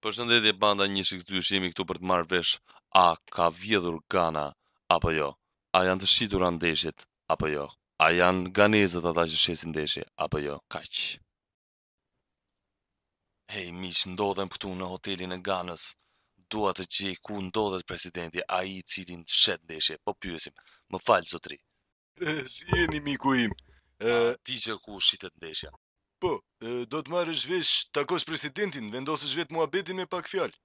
Përshëndetje banda 1x2, jemi këtu për të marrë vesh a ka vjedhur Gana apo jo? A janë të shitura ndeshjet apo jo? A janë ganezët ata që shesin ndeshje apo jo? Kaq. Hej, miq, ndodhem këtu në hotelin e Ganës. Dua të gjej ku ndodhet presidenti, ai i cili shet ndeshje. Po pyesim. Më fal zotri. Si jeni miku im? Di që ku shitet ndeshja. Po, do të marrësh vesh takosh presidentin, vendosësh vetë muhabetin me pak fjalë.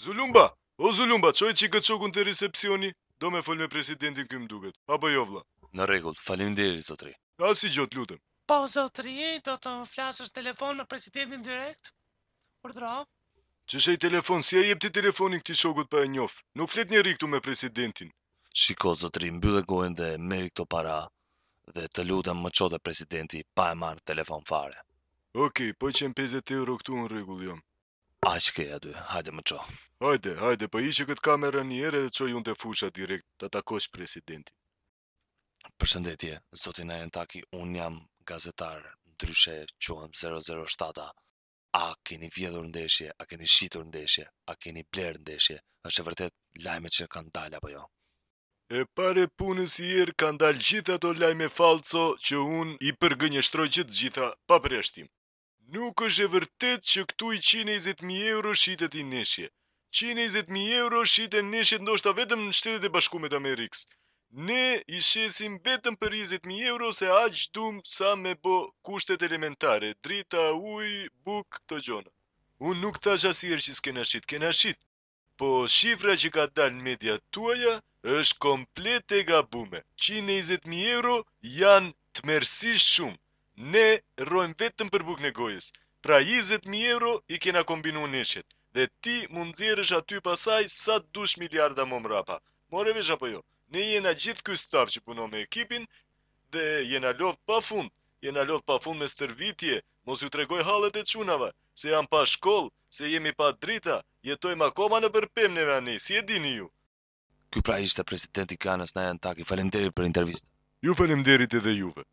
Zulumba, o Zulumba, çoj që këtë shokun të recepcioni, do me fol me presidentin ky m'duket. Apo jo vlla? Në rregull, faleminderit zotri. Si gjot lutem. Po, zotri, do të më flasësh telefon me presidentin direkt? Urdhro? Që shej telefon, si ja jep ti telefonin këtij shokut pa e njoh. Nuk flet njeri këtu me presidentin. Shiko zotri, mbyllë gojen dhe merri këto para dhe të lutem më çote presidenti pa e marrë telefon fare. Okej, po qem 50 euro këtu në rregull jam. Aq ke aty, hajde më ço. Hajde, po hiqe këtë kamerën një herë dhe çoj unë te fusha direkt të takosh presidentin. Përshëndetje, zoti Najentaki, unë jam gazetar, ndryshe quhem 007. A keni vjedhur ndeshje, a keni shitur ndeshje, a keni bler ndeshje? Është e vërtet lajmet që kanë dalë apo jo? E pare punës i erë kanë dalë gjitha ato lajme falco që unë i përgënjështroj gjitha pa përjashtim. Nuk është e vërtet që këtu i 120.000 euro shitet i neshje. 120.000 euro shiten neshjet ndoshta vetëm në Shtetet e Bashkuara të Amerikës. Ne i shesim vetëm për 20.000 euro se aq dum sa me bo kushtet elementare, drita, ujë, buk, këto gjona. Unë nuk thash asnjëherë që s'kena shit, kena shit. Po shifra që ka dalë në mediat tuaja është komplet e gabume. 120.000 euro janë tmerësisht shumë. Ne rrojmë vetëm për bukën e gojës. Pra 20.000 euro i kena kombinu neshjet. Dhe ti mund nxjerrësh aty pasaj sa dush miliarda më mrapa. More vesh apo jo? Ne jena gjithë ky staf që punon me ekipin dhe jena lodh pa fund. Jena lodh pa fund me stërvitje, mos ju tregoj hallet e çunave, se jam pa shkollë, se jemi pa drita, jetojmë akoma në bërpem neve ani, si e dini ju. Ky pra ishte presidenti Ganës Najentaki. Faleminderit për intervistë. Ju faleminderit edhe juve.